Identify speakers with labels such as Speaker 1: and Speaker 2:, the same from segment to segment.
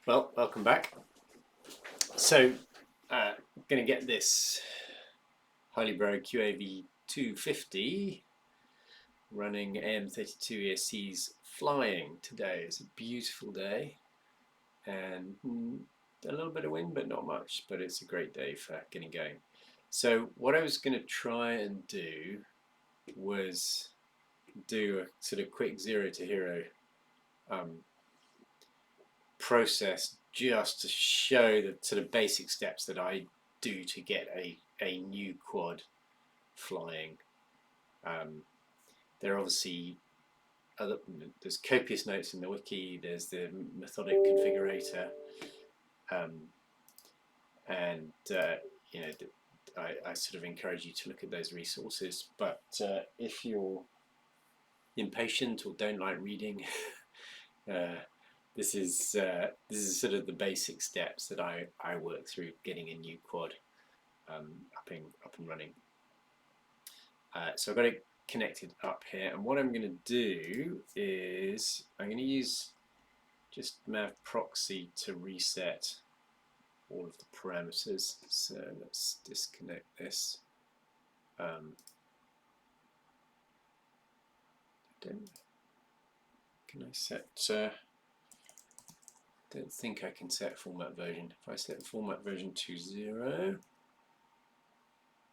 Speaker 1: Well, welcome back. So, going to get this Highly-Bro QAV250 running AM32 ESCs flying today. It's a beautiful day and a little bit of wind, but not much. But it's a great day for getting going. So, what I was going to try and do was do a sort of quick zero to hero process just to show the sort of basic steps that I do to get a new quad flying. There are obviously there's copious notes in the wiki, there's the methodic configurator, and you know, I sort of encourage you to look at those resources. But if you're impatient or don't like reading, this is sort of the basic steps that I work through getting a new quad up and running. So I've got it connected up here, and what I'm going to do is I'm going to use just mav proxy to reset all of the parameters. So let's disconnect this. Can I set? Don't think I can set format version. If I set format version to 0.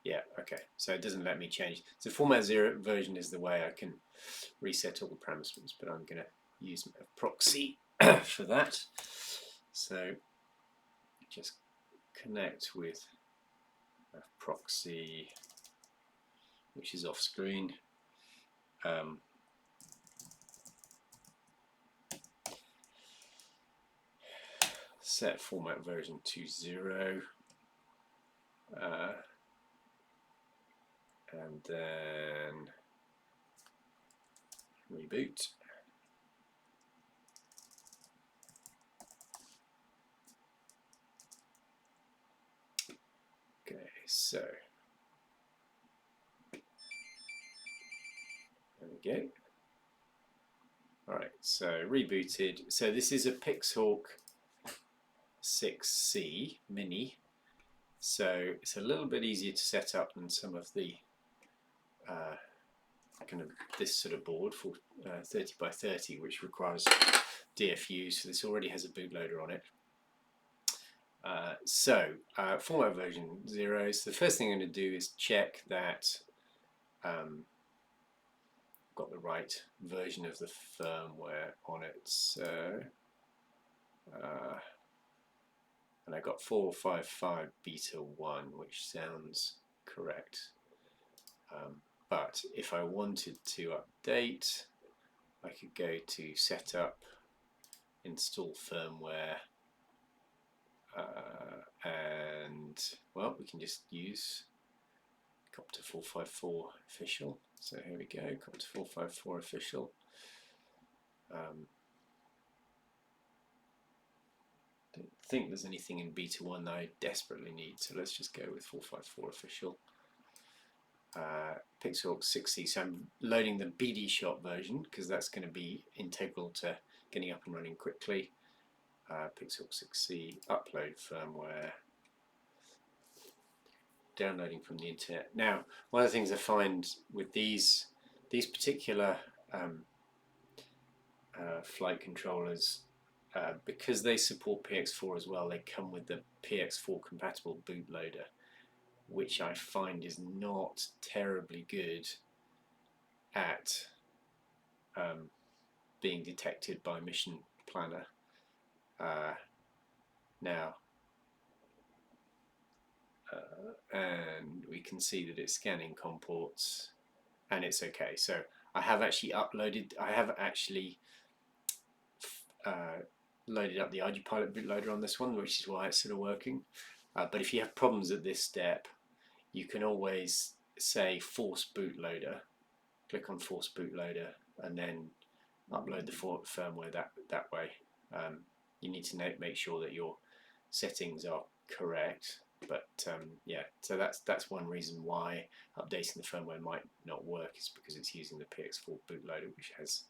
Speaker 1: Yeah, okay, so it doesn't let me change. So format 0 version is the way I can reset all the parameters, but I'm going to use a proxy for that. So just connect with a proxy, which is off screen. Set format version to 0. And then reboot. Okay, so there we go. All right, so rebooted. So this is a Pixhawk 6C Mini. So it's a little bit easier to set up than some of the kind of this sort of board for 30 by 30, which requires DFU. So this already has a bootloader on it. Format version 0. So the first thing I'm going to do is check that I've got the right version of the firmware on it. So and I got 455 beta 1, which sounds correct. But if I wanted to update, I could go to Setup, Install Firmware, and well, we can just use Copter 454 official. So here we go, Copter 454 official. Don't think there's anything in beta 1 that I desperately need, so let's just go with 454 official. Pixhawk 6C, so I'm loading the BD shot version because that's going to be integral to getting up and running quickly. Pixhawk 6C, upload firmware, downloading from the internet. Now, one of the things I find with these particular flight controllers, because they support PX4 as well, they come with the PX4 compatible bootloader, which I find is not terribly good at being detected by Mission Planner. And we can see that it's scanning COM ports and it's okay. So I have actually loaded up the ArduPilot bootloader on this one, which is why it's sort of working. But if you have problems at this step, you can always say force bootloader, click on force bootloader, and then upload the firmware that way. You need to make sure that your settings are correct. But yeah, so that's one reason why updating the firmware might not work, is because it's using the PX4 bootloader, which has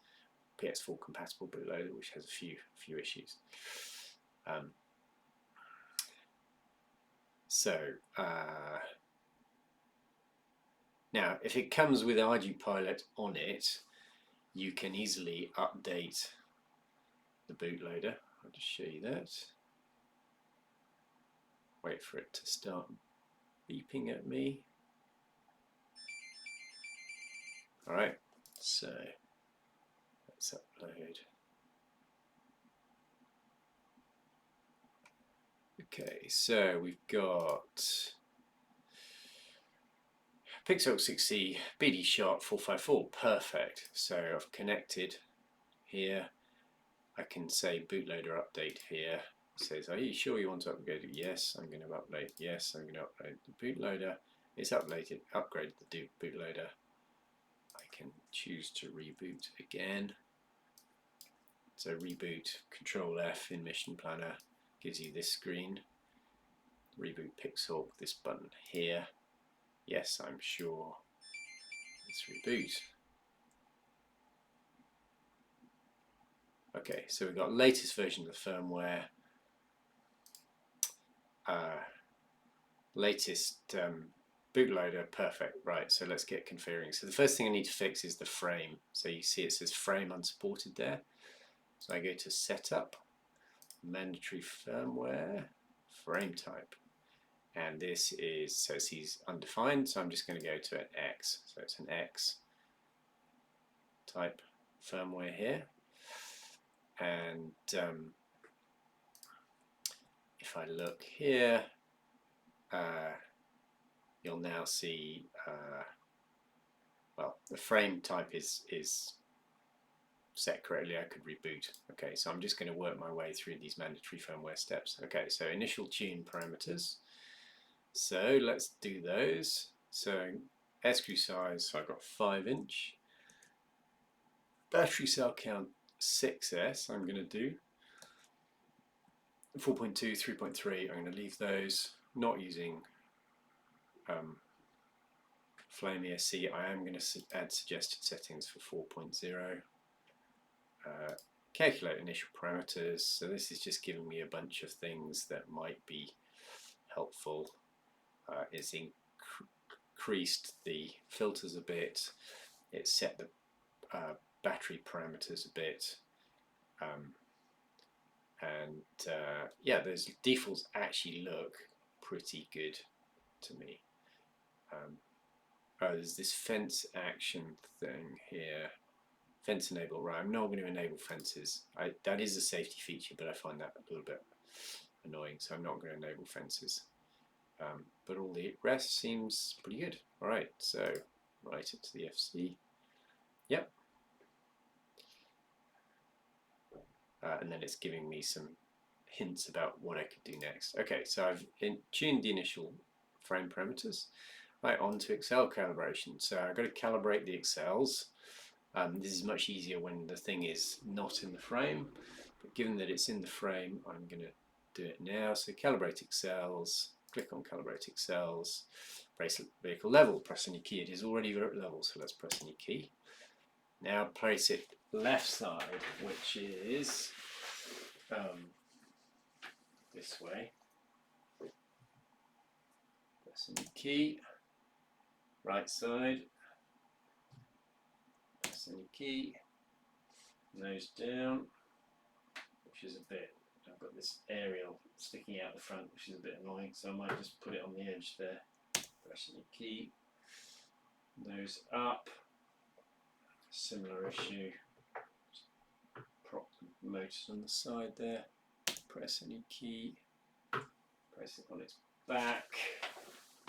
Speaker 1: PX4 compatible bootloader, which has a few issues. Now, if it comes with ArduPilot on it, you can easily update the bootloader. I'll just show you that. Wait for it to start beeping at me. Alright, so let's upload. Okay, so we've got Pixel 6C BD Sharp 454, perfect. So I've connected here. I can say bootloader update here. It says, are you sure you want to upgrade it? Yes, I'm going to update. Yes, I'm going to upload the bootloader. It's updated, upgraded the bootloader. I can choose to reboot again. So reboot, Control F in Mission Planner gives you this screen. Reboot Pixel, this button here. Yes, I'm sure. Let's reboot. Okay, so we've got latest version of the firmware, latest bootloader, perfect. Right, so let's get configuring. So the first thing I need to fix is the frame. So you see it says frame unsupported there. So I go to Setup, Mandatory Firmware, Frame Type. And this is, says he's undefined, so I'm just going to go to an X. So it's an X type firmware here. And if I look here, you'll now see, well, the frame type is set correctly. I could reboot. Okay, so I'm just going to work my way through these mandatory firmware steps. Okay, so initial tune parameters. So let's do those. So screw size, so I've got 5-inch. Battery cell count 6S, I'm going to do. 4.2, 3.3, I'm going to leave those. Not using Flame ESC, I am going to add suggested settings for 4.0. Calculate initial parameters, so this is just giving me a bunch of things that might be helpful. It's increased the filters a bit, it's set the battery parameters a bit, yeah, those defaults actually look pretty good to me. Oh, there's this fence action thing here. Fence enable, right, I'm not going to enable fences. That is a safety feature, but I find that a little bit annoying, so I'm not going to enable fences. But all the rest seems pretty good. Alright, so write it to the FC. Yep. And then it's giving me some hints about what I could do next. Okay, so I've tuned the initial frame parameters. Right, on to Excel calibration. So I've got to calibrate the Excels. This is much easier when the thing is not in the frame, but given that it's in the frame, I'm going to do it now. So calibrate Excels, click on calibrate Excels, bracelet vehicle level, press any key. It is already level, so let's press any key. Now place it left side, which is this way. Press any key. Right side. Press any key. Nose down, which is a bit. I've got this aerial sticking out the front, which is a bit annoying, so I might just put it on the edge there. Press any key. Nose up. Similar issue. Prop the motors on the side there. Press any key. Press it on its back.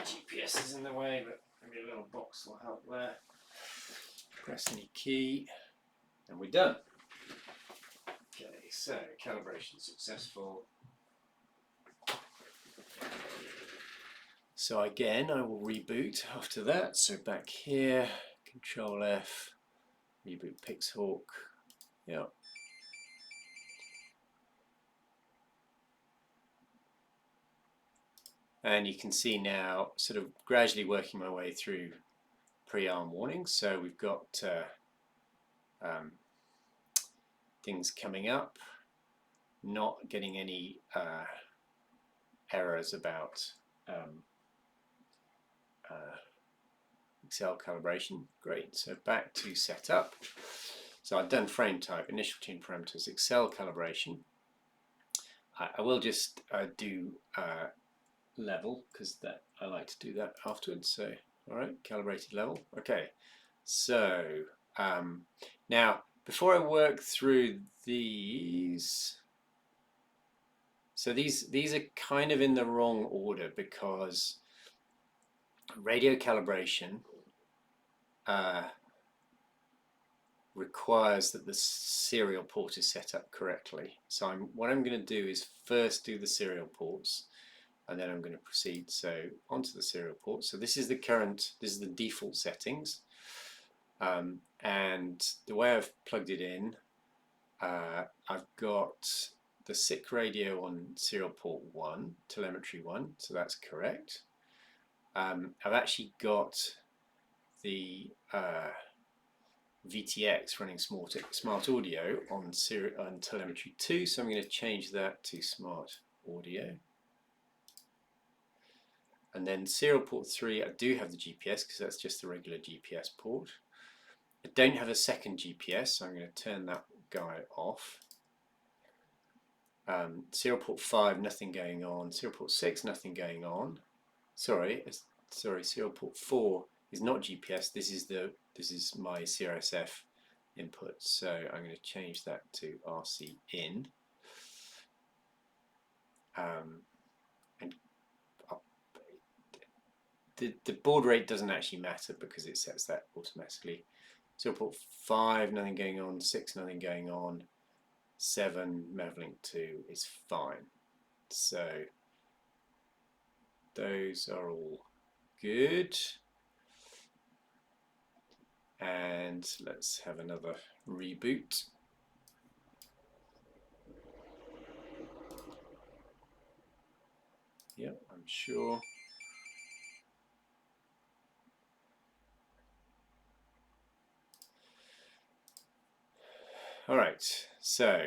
Speaker 1: GPS is in the way, but maybe a little box will help there. Press any key, and we're done. Okay, so calibration successful. So again, I will reboot after that. So back here, Control F, reboot Pixhawk. Yep. And you can see now, sort of gradually working my way through pre-arm warnings. So we've got things coming up. not getting any errors about Excel calibration. Great. So back to setup. So I've done frame type, initial tune parameters, Excel calibration. I will just do level, because that I like to do that afterwards. So all right, calibrated level. Okay. So now before I work through these, so these are kind of in the wrong order, because radio calibration requires that the serial port is set up correctly. So what I'm going to do is first do the serial ports, and then I'm going to proceed. So onto the serial port. So this is the default settings, and the way I've plugged it in, I've got the SIC radio on serial port 1, telemetry 1, so that's correct. I've actually got the VTX running smart audio on telemetry 2, so I'm going to change that to smart audio. And then serial port 3, I do have the GPS, because that's just the regular GPS port. I don't have a second GPS, so I'm going to turn that guy off. Serial port 5, nothing going on. Serial port 6, nothing going on. Sorry, serial port 4 is not GPS. This is my CRSF input, so I'm going to change that to RC in. And the baud rate doesn't actually matter, because it sets that automatically. Serial port 5, nothing going on. 6, nothing going on. 7, Mevlink 2 is fine. So those are all good. And let's have another reboot. Yep, I'm sure. All right, so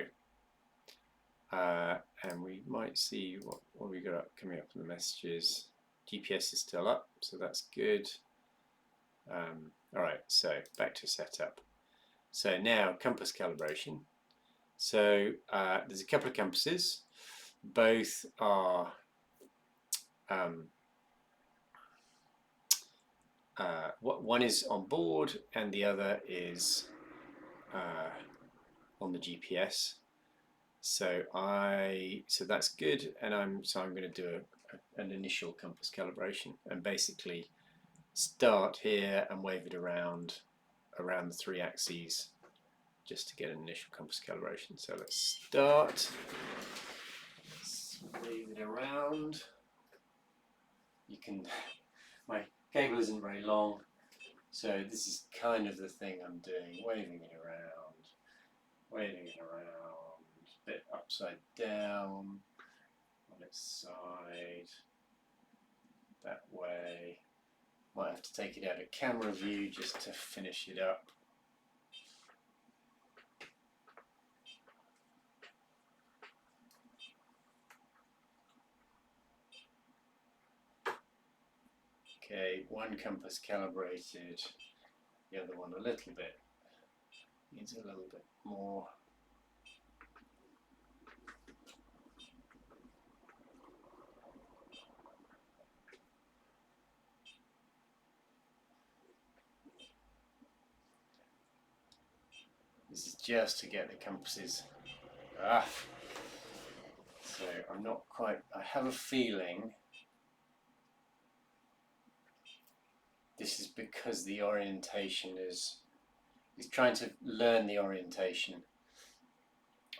Speaker 1: and we might see what we got coming up in the messages. GPS is still up, so that's good. All right, so back to setup. So now compass calibration. So there's a couple of compasses. Both are one is on board and the other is on the GPS. So that's good, and I'm going to do an initial compass calibration, and basically start here and wave it around the 3 axes just to get an initial compass calibration. So let's start. Let's wave it around. You can. My cable isn't very long, so this is kind of the thing I'm doing, waving it around, a bit upside down, on its side, that way. Might have to take it out of camera view just to finish it up. Okay, one compass calibrated, the other one a little bit, needs a little bit more. This is just to get the compasses. So I'm not quite, I have a feeling this is because the orientation is trying to learn the orientation,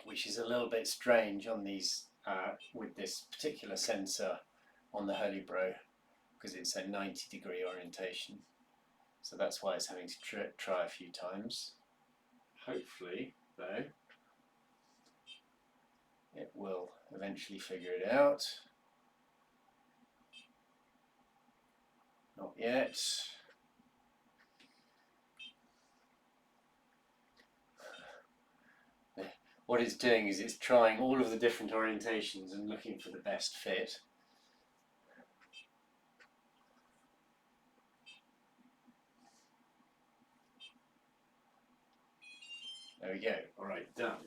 Speaker 1: which is a little bit strange on these with this particular sensor on the Holy Bro, because it's a 90-degree orientation. So that's why it's having to try a few times. Hopefully, though, it will eventually figure it out. Not yet. what it's doing is it's trying all of the different orientations and looking for the best fit. There we go. All right, done.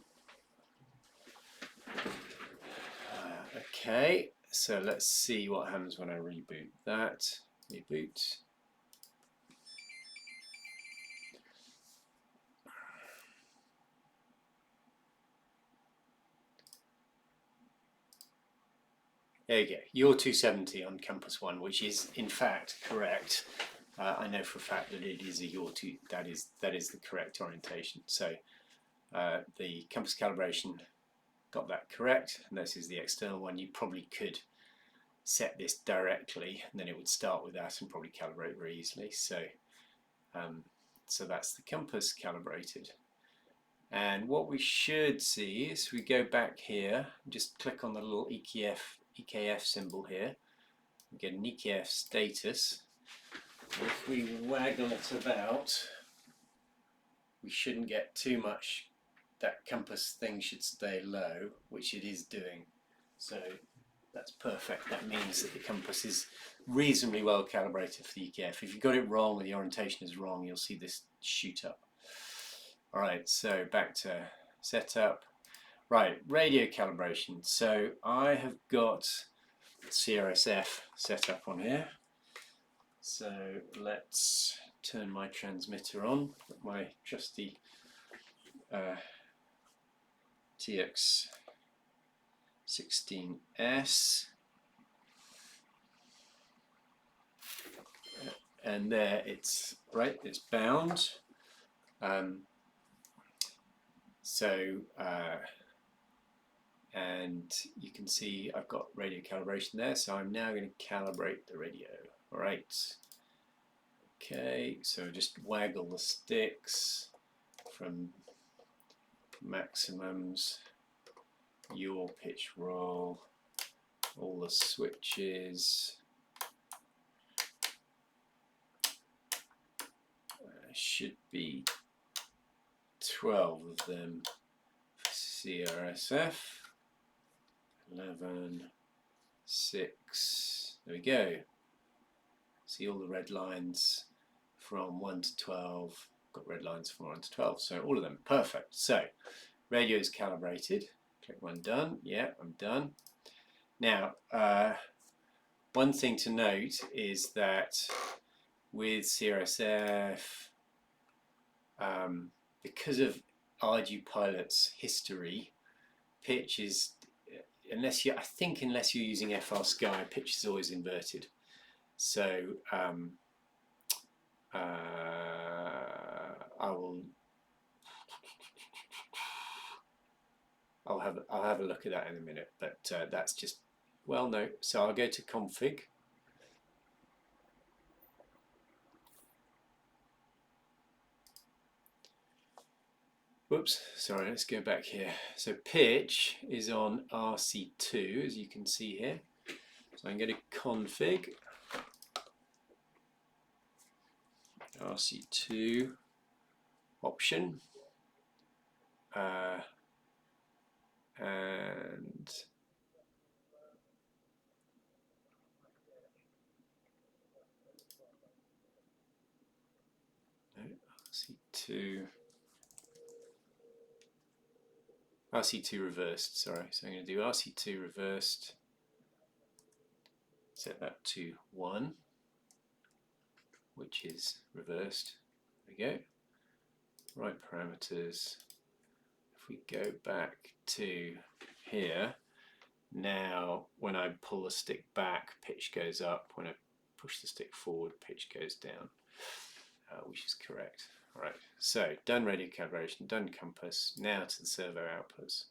Speaker 1: Okay, so let's see what happens when I reboot that. Reboot. There you go. You're 270 on Compass 1, which is in fact correct. I know for a fact that it is a yaw 2. That is the correct orientation. So the compass calibration got that correct, and this is the external one. You probably could set this directly, and then it would start with that and probably calibrate very easily. So so that's the compass calibrated. And what we should see is we go back here, just click on the little EKF symbol here, we get an EKF status. If we waggle it about, we shouldn't get too much. That compass thing should stay low, which it is doing. So that's perfect. That means that the compass is reasonably well calibrated for the EKF. If you got it wrong or the orientation is wrong, you'll see this shoot up. All right, so back to setup. Right, radio calibration. So I have got CRSF set up on here. So let's turn my transmitter on, put my trusty TX16S, and there it's right, it's bound. And you can see I've got radio calibration there, so I'm now going to calibrate the radio. All right. Okay, so just waggle the sticks from maximums, yaw pitch roll, all the switches. Should be 12 of them for CRSF. 11, 6, there we go. See all the red lines from 1 to 12, got red lines from 1 to 12, so all of them, perfect. So, radio is calibrated, click one done, yeah, I'm done. Now, one thing to note is that with CRSF, because of ArduPilot's history, pitch is, unless you're using FR Sky, pitch is always inverted. So I'll have a look at that in a minute, but that's just, well, no. So I'll go to config. Whoops, sorry, let's go back here. So pitch is on RC2, as you can see here. So I'm going to config RC2 option, and RC2 reversed, sorry. So I'm going to do RC2 reversed, set that to 1, which is reversed. There we go. Right parameters. If we go back to here, now when I pull the stick back, pitch goes up. When I push the stick forward, pitch goes down, which is correct. All right, so done radio calibration, done compass, now to the servo outputs.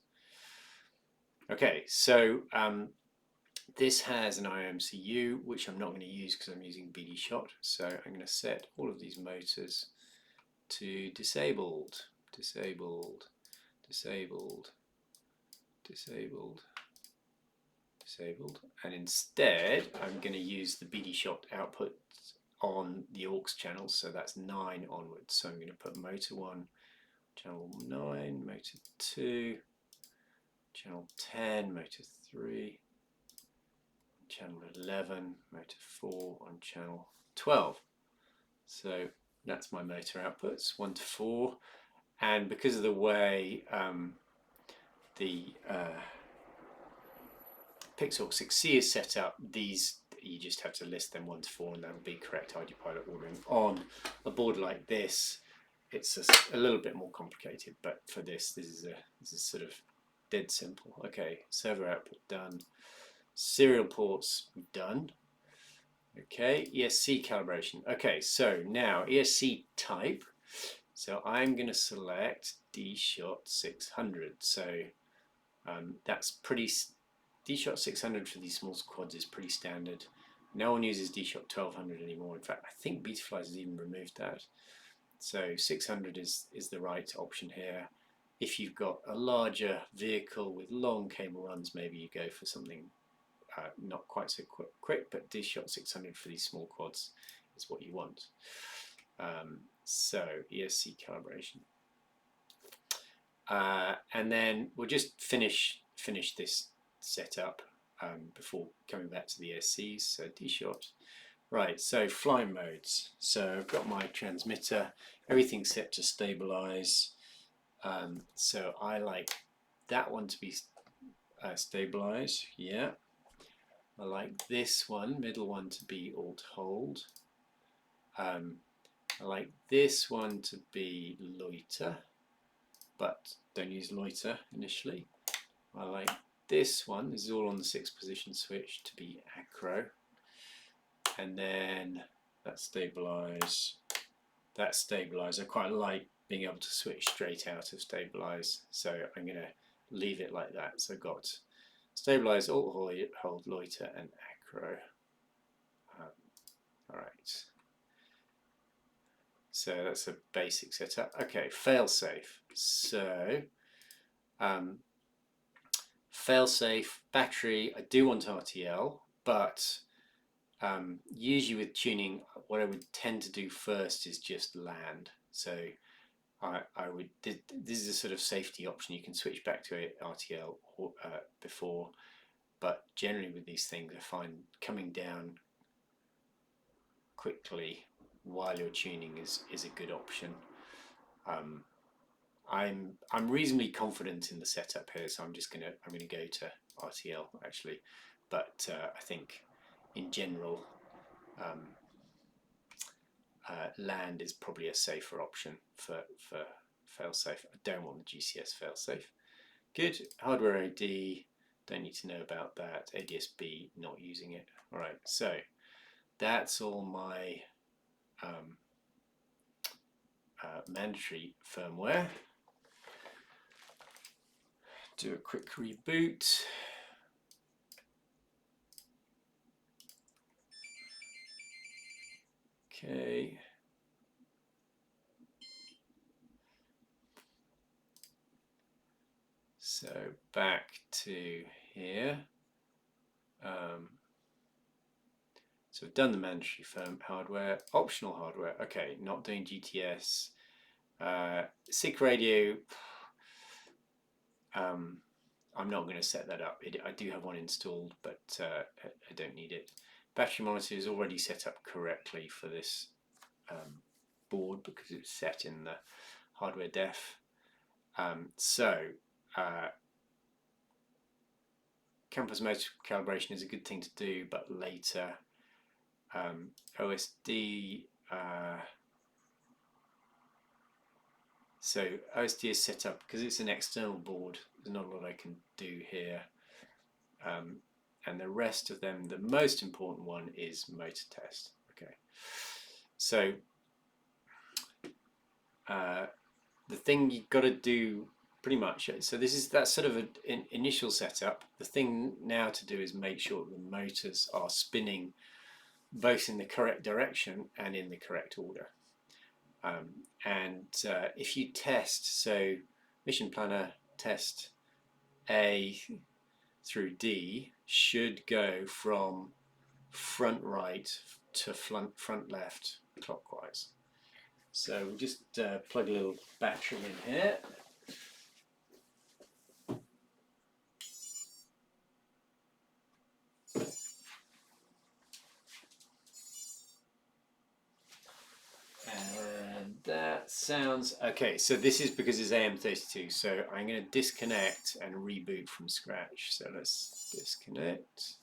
Speaker 1: Okay, so this has an IMCU, which I'm not going to use because I'm using BD shot. So I'm going to set all of these motors to disabled, disabled, disabled, disabled, disabled, and instead I'm going to use the BD shot output on the aux channels, so that's 9 onwards. So I'm going to put motor 1, channel 9, motor 2, channel 10, motor 3, channel 11, motor 4 on channel 12. So that's my motor outputs, 1 to 4. And because of the way the Pixel 6C is set up, these you just have to list them 1 to 4 and that will be correct ArduPilot ordering. On a board like this, it's a little bit more complicated, but for this is sort of dead simple. Okay, server output done, serial ports done. Okay, ESC calibration. Okay, so now ESC type. So I'm going to select D-Shot 600. So that's pretty. D-Shot 600 for these small quads is pretty standard. No one uses D-Shot 1200 anymore. In fact, I think Betaflies has even removed that. So 600 is the right option here. If you've got a larger vehicle with long cable runs, maybe you go for something not quite so quick, but D-Shot 600 for these small quads is what you want. So ESC calibration. And then we'll just finish this setup before coming back to the ESCs. So D-Shot. Right, so flying modes. So I've got my transmitter, everything's set to stabilize. So I like that one to be stabilized, yeah. I like this one, middle one, to be alt hold. I like this one to be loiter, but don't use loiter initially. I like this one, this is all on the 6 position switch, to be acro. And then that stabilize, that stabilize. I quite like being able to switch straight out of stabilize, so I'm going to leave it like that. So I've got stabilize, alt hold, loiter, and acro. All right. So that's a basic setup. Okay, fail-safe. So fail-safe battery. I do want RTL, but usually with tuning, what I would tend to do first is just land. So I would. This is a sort of safety option. You can switch back to RTL before, but generally with these things, I find coming down quickly while you're tuning is a good option. I'm reasonably confident in the setup here, so I'm gonna go to RTL actually, but I think in general land is probably a safer option for failsafe. I don't want the GCS failsafe. Good. Hardware AD, don't need to know about that. ADSB, not using it. All right, so that's all my mandatory firmware. Do a quick reboot. Okay. So back to here. So we've done the mandatory hardware, optional hardware. Okay, not doing GTS. SIG radio. I'm not going to set that up. I do have one installed, but I don't need it. Battery monitor is already set up correctly for this board because it's set in the hardware def. Campus motor calibration is a good thing to do, but later. OSD. So OSD is set up because it's an external board. There's not a lot I can do here. And the rest of them, the most important one is motor test. Okay. So the thing you've got to do pretty much, so that's sort of an initial setup. The thing now to do is make sure the motors are spinning both in the correct direction and in the correct order. If you test, so mission planner test A through D should go from front right to front left clockwise. So we'll just plug a little battery in here. sounds okay. So this is because it's AM32. So I'm going to disconnect and reboot from scratch. So let's disconnect.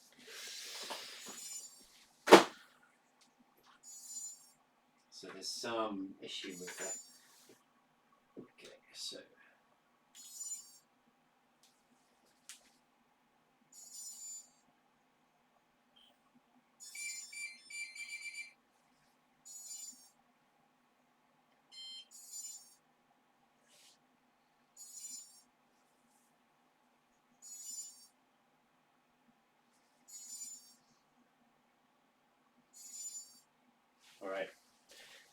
Speaker 1: So there's some issue with that. Okay, so. All right.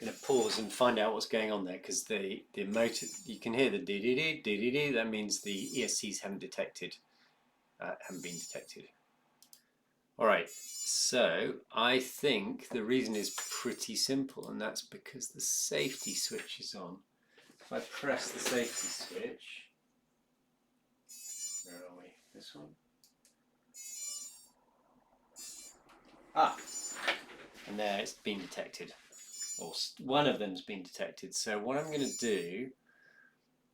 Speaker 1: Going to pause and find out what's going on there because the motor, you can hear the dee dee dee dee dee dee. That means the ESCs haven't been detected. All right, so I think the reason is pretty simple, and that's because the safety switch is on. If I press the safety switch, where are we? This one. Ah, and there it's been detected. Or one of them's been detected. So what I'm going to do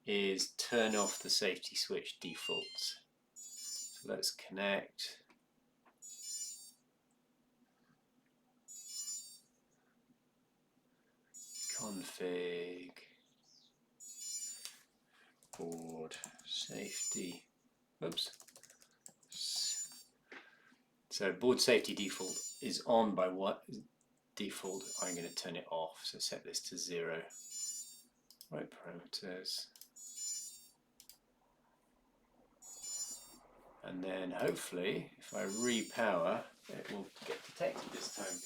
Speaker 1: is turn off the safety switch defaults. So let's connect. Config. Board safety. Oops. So board safety default is on by what default. I'm going to turn it off. So set this to 0. Right parameters. And then hopefully, if I repower, it will get detected this time.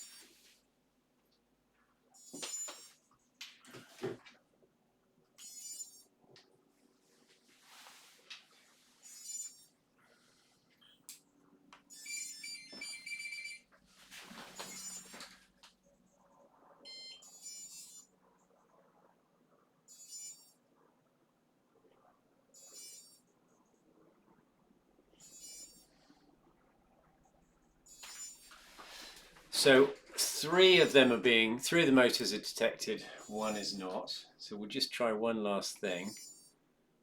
Speaker 1: So three of the motors are detected, one is not. So we'll just try one last thing.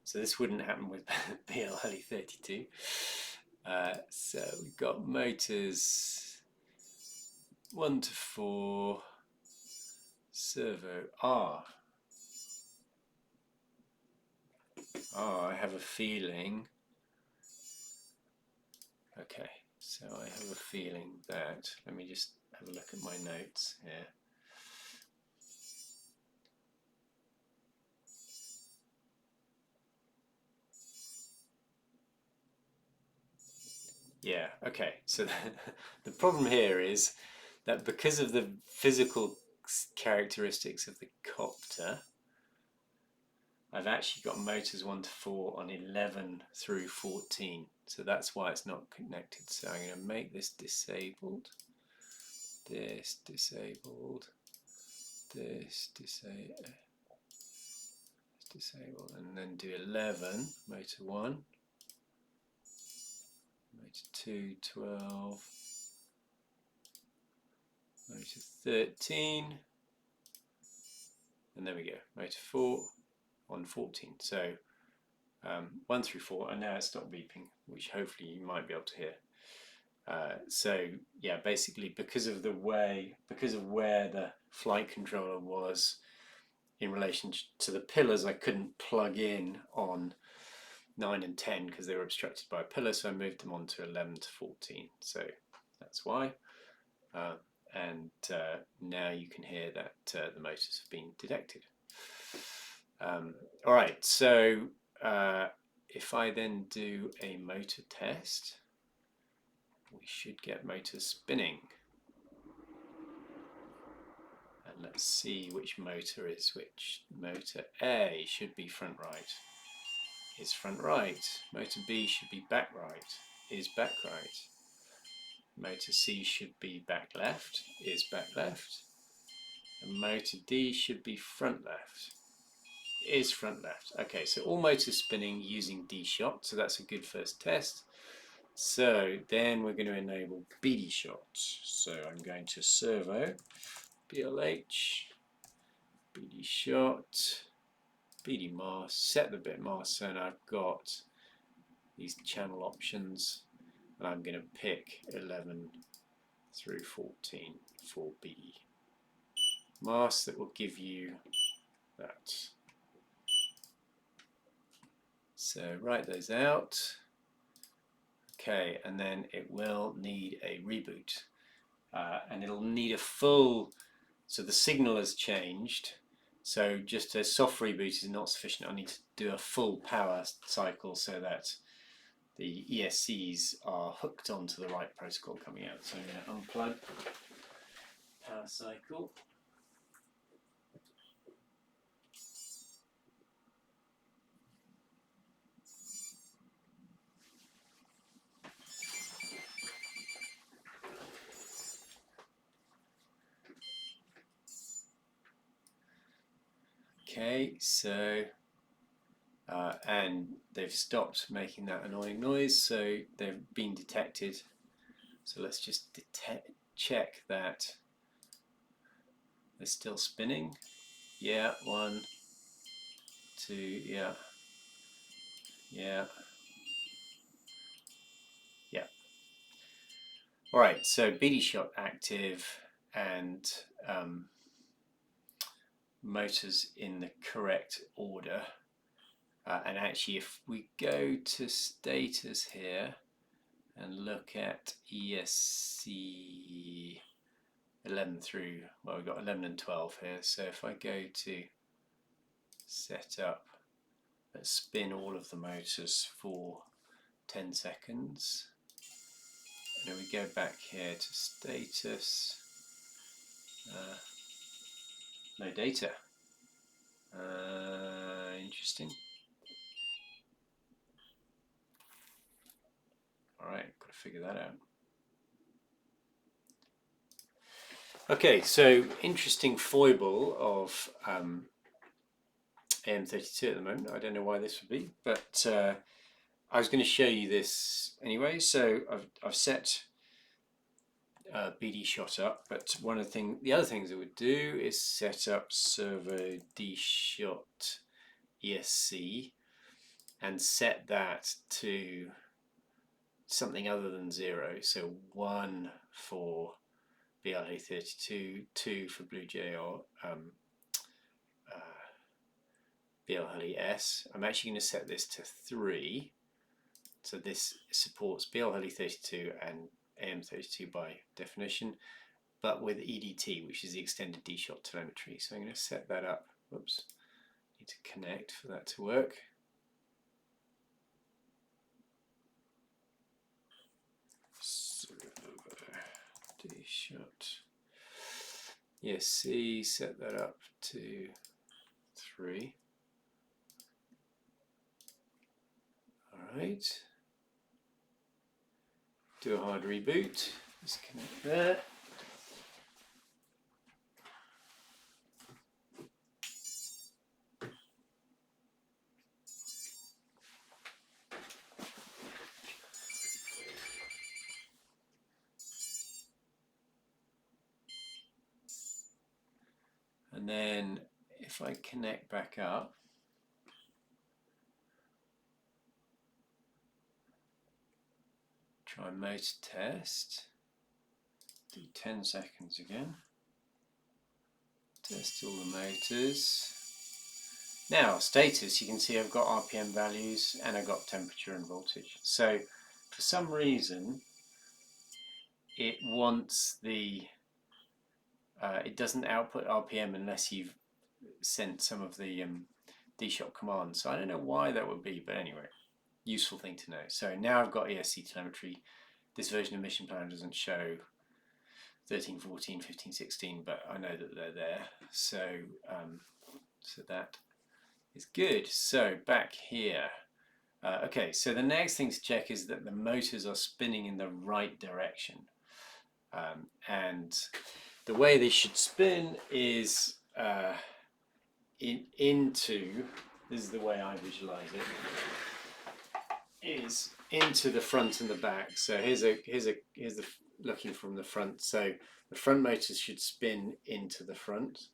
Speaker 1: So this wouldn't happen with BL32. So we've got motors 1 to 4, servo R. I have a feeling. Okay, so I have a feeling that, let me just have a look at my notes here. Yeah, okay, so the problem here is that because of the physical characteristics of the copter, I've actually got motors 1 to 4 on 11 through 14, so that's why it's not connected. So I'm going to make this disabled, this disabled, this disabled, and then do 11, motor 1, motor 2, 12, motor 13, and there we go, motor 4 on 14. So 1 through 4, and now it's stopped beeping, which hopefully you might be able to hear. So yeah, basically because of where the flight controller was in relation to the pillars, I couldn't plug in on 9 and 10 because they were obstructed by a pillar, so I moved them on to 11 to 14. So that's why. And now you can hear that the motors have been detected. All right, so if I then do a motor test, we should get motors spinning. And let's see which motor is which. Motor A should be front right. Is front right. Motor B should be back right. Is back right. Motor C should be back left. Is back left. And motor D should be front left. Is front left. Okay, so all motors spinning using D shot, so that's a good first test. So then we're going to enable BD shot. So I'm going to servo BLH BD shot. BD mask, set the bit mask, so now I've got these channel options, and I'm going to pick 11 through 14 for BD mask. That will give you that. So write those out. Okay, and then it will need a reboot, and it'll need a full. So the signal has changed. So just a soft reboot is not sufficient. I need to do a full power cycle so that the ESCs are hooked onto the right protocol coming out. So I'm going to unplug power cycle. Okay, so and they've stopped making that annoying noise, so they've been detected. So let's just check that they're still spinning. Yeah, 1, 2, yeah, yeah, yeah. All right, so BD shot active and motors in the correct order. And actually, if we go to status here and look at ESC 11 through, well, we've got 11 and 12 here. So if I go to setup, let's spin all of the motors for 10 seconds. And then we go back here to status, no data. Interesting. All right, got to figure that out. Okay, so interesting foible of AM32 at the moment. I don't know why this would be, but I was going to show you this anyway. So I've set BD shot up, but the other things it would do is set up servo D shot ESC and set that to something other than 0. So 1 for BLH32, 2 for Blue Jay or BLHS. I'm actually going to set this to 3. So this supports BLH32 and AM32 by definition, but with EDT, which is the extended D-shot telemetry. So I'm going to set that up. Whoops, need to connect for that to work. D-shot ESC, set that up to 3. Alright. Do a hard reboot. Disconnect there. And then if I connect back up, try motor test, do 10 seconds again, test all the motors. Now status, you can see I've got RPM values and I've got temperature and voltage. So for some reason it wants the, it doesn't output RPM unless you've sent some of the D-shot commands. So I don't know why that would be, but anyway, useful thing to know. So now I've got ESC telemetry. This version of Mission Planner doesn't show 13, 14, 15, 16, but I know that they're there. So, so that is good. So back here. Okay, so the next thing to check is that the motors are spinning in the right direction. And the way they should spin is into, this is the way I visualize it, is into the front and the back. So here's the looking from the front. So the front motors should spin into the front,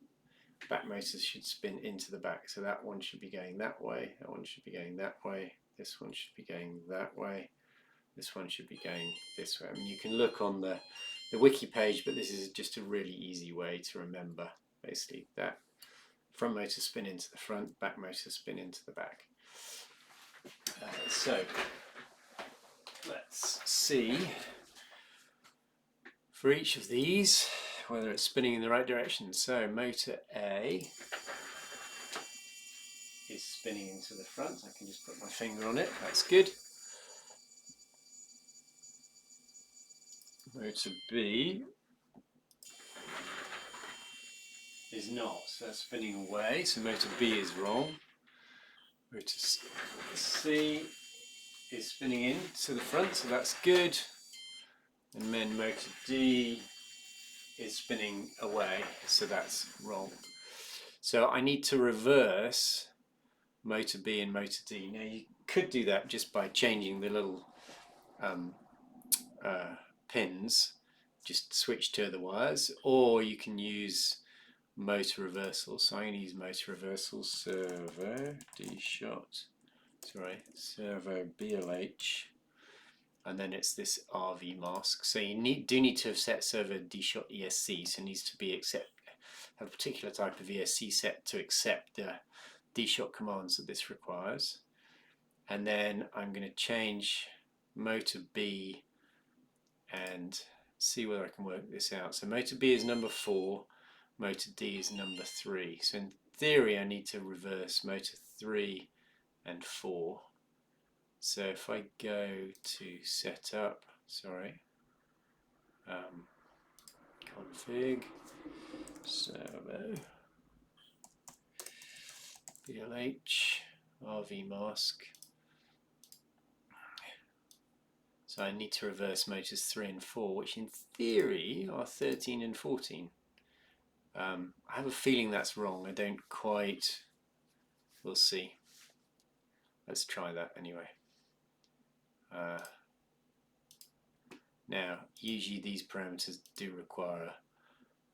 Speaker 1: back motors should spin into the back. So that one should be going that way, that one should be going that way, this one should be going that way, this one should be going this way. I mean, you can look on the wiki page, but this is just a really easy way to remember, basically, that front motor spin into the front, back motor spin into the back. So let's see for each of these whether it's spinning in the right direction. So motor A is spinning into the front. I can just put my finger on it, that's good. Motor B is not, so that's spinning away, so motor B is wrong. Motor C is spinning in to the front, so that's good. And then motor D is spinning away, so that's wrong. So I need to reverse motor B and motor D. Now you could do that just by changing the little pins, just switch to the wires, or you can use motor reversal. So I'm going to use motor reversal, servo D shot, servo BLH, and then it's this RV mask. So you do need to have set servo D shot ESC, so it needs to be have a particular type of ESC set to accept the D shot commands that this requires. And then I'm going to change motor B and see whether I can work this out. So motor B is number 4, motor D is number 3. So in theory I need to reverse motor 3 and 4. So if I go to setup, config, servo, BLH, RV mask. So I need to reverse motors 3 and 4, which in theory are 13 and 14. I have a feeling that's wrong. I don't quite. We'll see. Let's try that anyway. Now, usually these parameters do require a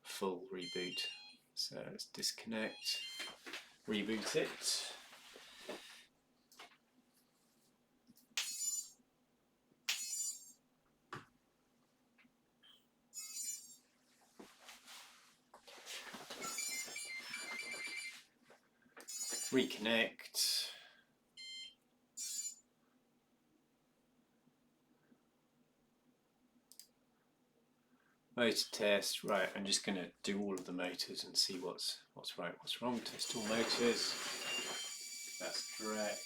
Speaker 1: full reboot. So let's disconnect, reboot it. Reconnect. Motor test. Right, I'm just going to do all of the motors and see what's right, what's wrong. Test all motors. That's correct.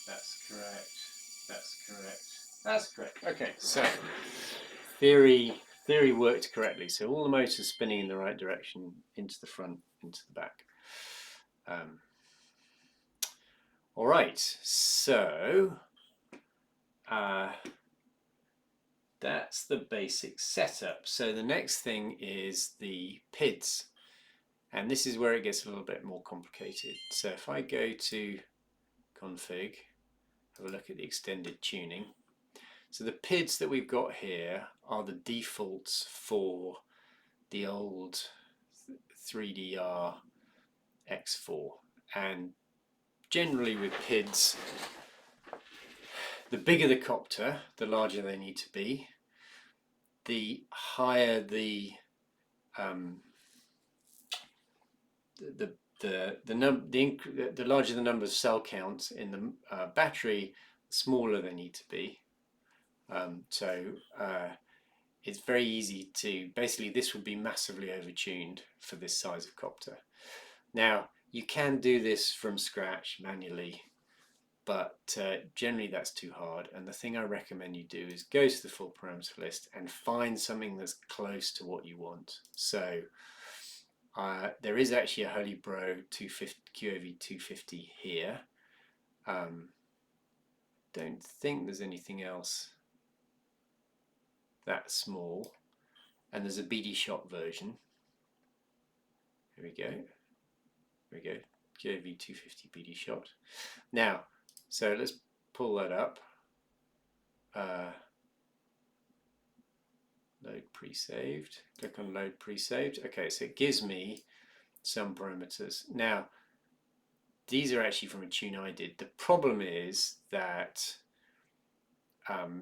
Speaker 1: That's correct. That's correct. That's correct. Okay, so theory worked correctly. So all the motors spinning in the right direction, into the front, into the back. All right, so that's the basic setup. So the next thing is the PIDs, and this is where it gets a little bit more complicated. So if I go to config, have a look at the extended tuning. So the PIDs that we've got here are the defaults for the old 3DR X4, and generally with PIDs, the bigger the copter, the larger they need to be. The higher the larger the number of cell counts in the battery, the smaller they need to be. It's very easy to, basically this would be massively overtuned for this size of copter. Now you can do this from scratch manually, but generally that's too hard, and the thing I recommend you do is go to the full parameter list and find something that's close to what you want. So there is actually a Holy Bro QAV 250 here. Don't think there's anything else that small, and there's a BD shot version. Here we go. There we go. QAV 250 BD shot. Now, so let's pull that up. Load pre-saved. Click on load pre-saved. Okay, so it gives me some parameters. Now, these are actually from a tune I did. The problem is that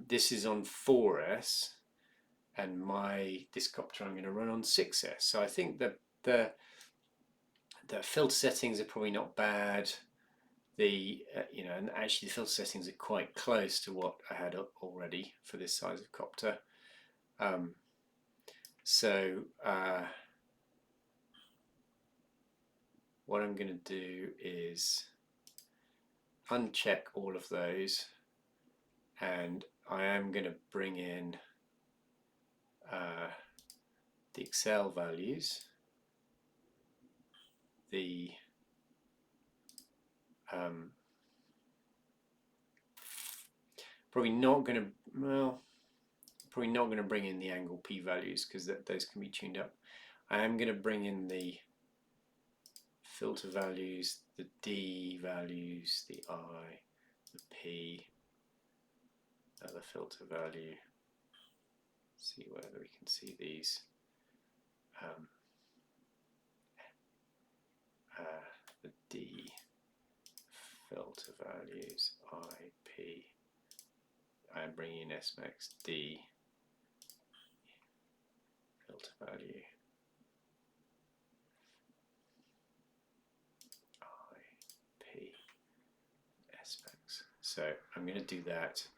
Speaker 1: this is on 4S, and this copter I'm going to run on 6S. So I think that the filter settings are probably not bad. And actually the filter settings are quite close to what I had already for this size of copter. What I'm going to do is uncheck all of those, and I am going to bring in the Excel values, the probably not going to bring in the angle P values because those can be tuned up. I am going to bring in the filter values, the D values, the I, the P, another filter value. See whether we can see these. The D filter values, I, P. I am bringing in SMAX D filter value, I, P, SMAX. So I'm going to do that.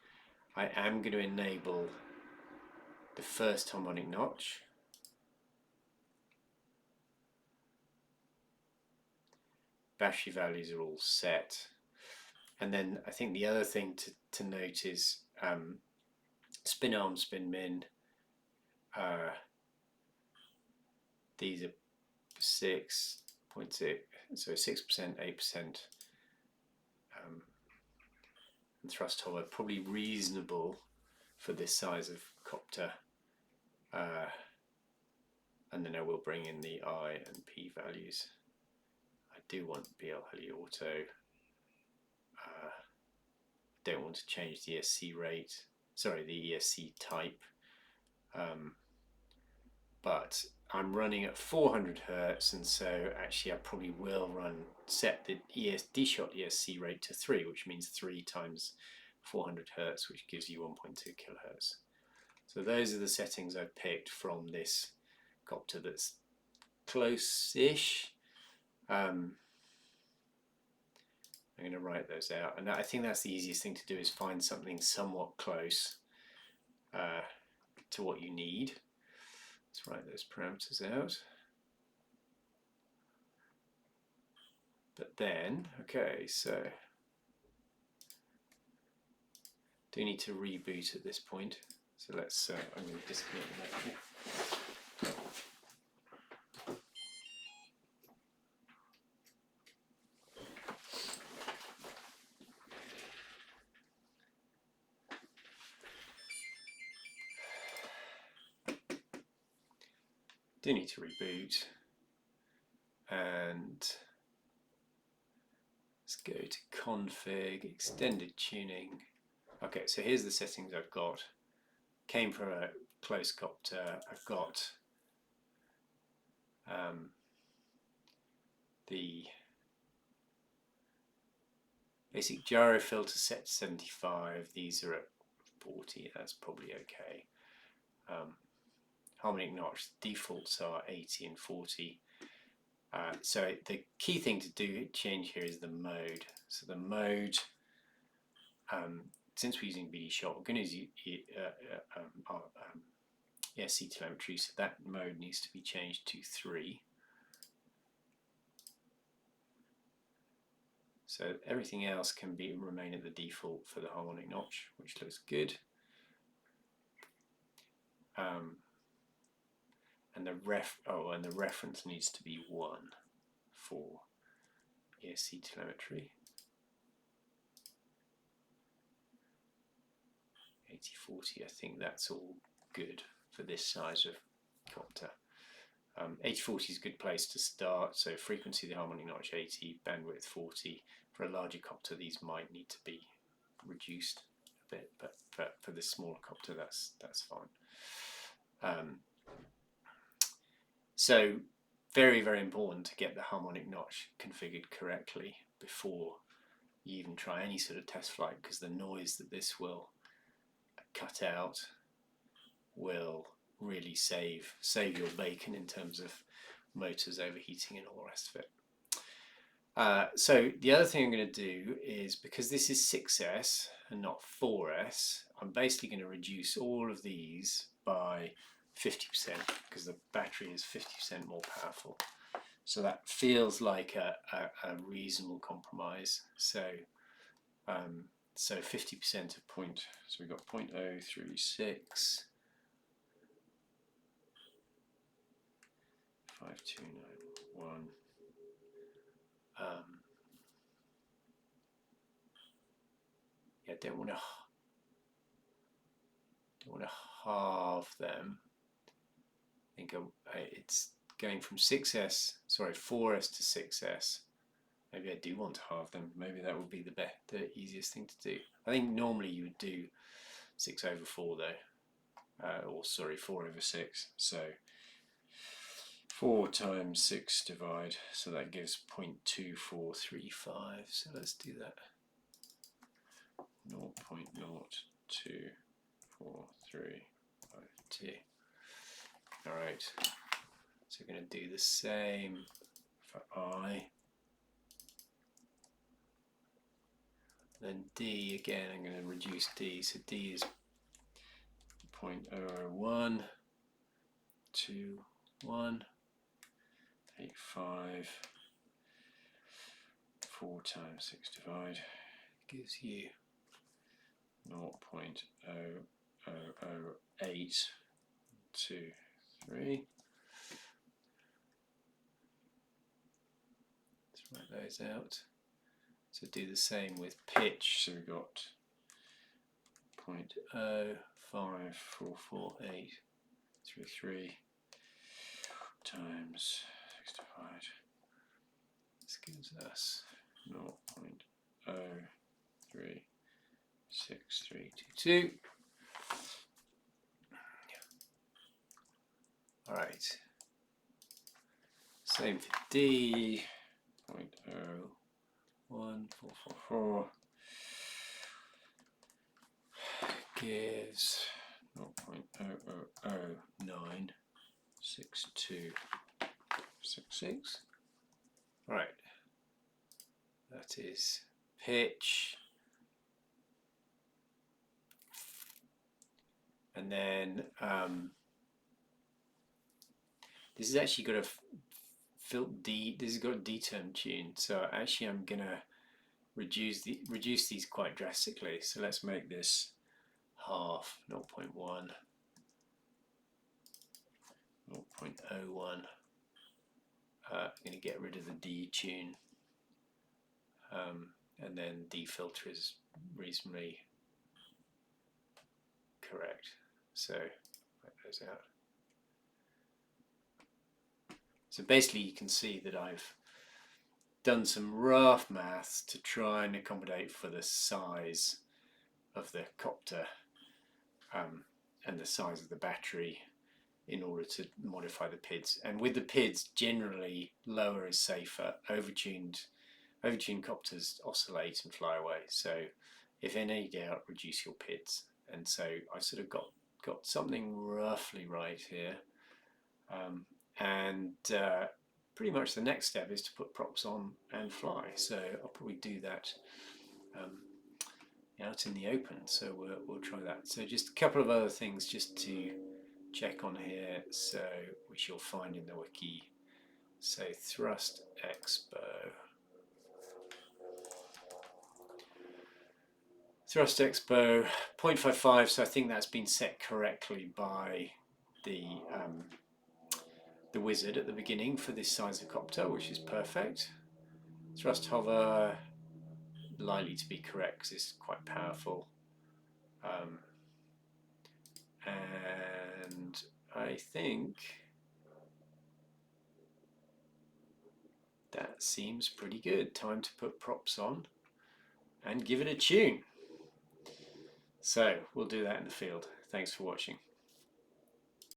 Speaker 1: I am going to enable the first harmonic notch. Battery values are all set. And then I think the other thing to note is spin arm, spin min. These are 6.6, so 6%, 8%. And thrust hole are probably reasonable for this size of copter. And then I will bring in the I and P values. I do want BL Heli Auto. Don't want to change the ESC rate, sorry, the ESC type. But I'm running at 400 Hertz, and so actually I probably will set the D-shot ESC rate to 3, which means 3 times 400 Hertz, which gives you 1.2 kilohertz. So those are the settings I've picked from this copter that's close-ish. I'm going to write those out, and I think that's the easiest thing to do, is find something somewhat close to what you need. Let's write those parameters out. But then, okay, so do need to reboot at this point. So let's, I'm going to disconnect that. Do need to reboot, and let's go to config, extended tuning. Okay, so here's the settings I've got. Came from a close copter. I've got the basic gyro filter set to 75. These are at 40. That's probably okay. Harmonic notch defaults are 80 and 40. So the key thing to change here is the mode. So the mode, since we're using BD shot, we're going to use ESC telemetry, so that mode needs to be changed to 3. So everything else can remain at the default for the harmonic notch, which looks good. And the reference needs to be 1 for ESC telemetry. 80/40, I think that's all good for this size of copter. 80/40 is a good place to start. So frequency of the harmonic notch 80, bandwidth 40. For a larger copter, these might need to be reduced a bit, but for this smaller copter, that's fine. So very, very important to get the harmonic notch configured correctly before you even try any sort of test flight, because the noise that this will cut out will really save your bacon in terms of motors overheating and all the rest of it. So the other thing I'm going to do is, because this is 6S and not 4S, I'm basically going to reduce all of these by 50% because the battery is 50% more powerful. So that feels like a reasonable compromise. So 50% of point, so we've got 0.036, 5291. Yeah, don't want to halve them. I think it's going from 4S to 6S. Maybe I do want to halve them. Maybe that would be the easiest thing to do. I think normally you would do 6/4 though, or sorry, 4/6. So 4 times 6 divide, so that gives 0.2435. So let's do that. 0.024352. All right. So we're going to do the same for I. Then D again, I'm going to reduce D. So D is 0.00121 85. 4 times 6 divide gives you 0.0000823. Let's write those out. So do the same with pitch. So we've got 0.0544833 times 6 divide. This gives us 0.036322. All right. Same for D. 0.01444 gives 0.000096266. Right, that is pitch, and then this has actually got a this has got a D-term tune, so actually I'm gonna reduce these quite drastically. So let's make this half, 0.1, 0.01. I'm going to get rid of the D tune, and then D filter is reasonably correct. So write those out. So basically you can see that I've done some rough maths to try and accommodate for the size of the copter and the size of the battery in order to modify the PIDs. And with the PIDs, generally lower is safer. Overtuned copters oscillate and fly away. So if in any doubt, reduce your PIDs. And so I sort of got something roughly right here. Pretty much the next step is to put props on and fly. So I'll probably do that out in the open. So we'll try that. So just a couple of other things just to check on here, so which you'll find in the wiki. So thrust expo. Thrust expo 0.55, so I think that's been set correctly by the wizard at the beginning for this size of copter, which is perfect. Thrust hover, likely to be correct because it's quite powerful. And I think that seems pretty good. Time to put props on and give it a tune. So we'll do that in the field. Thanks for watching.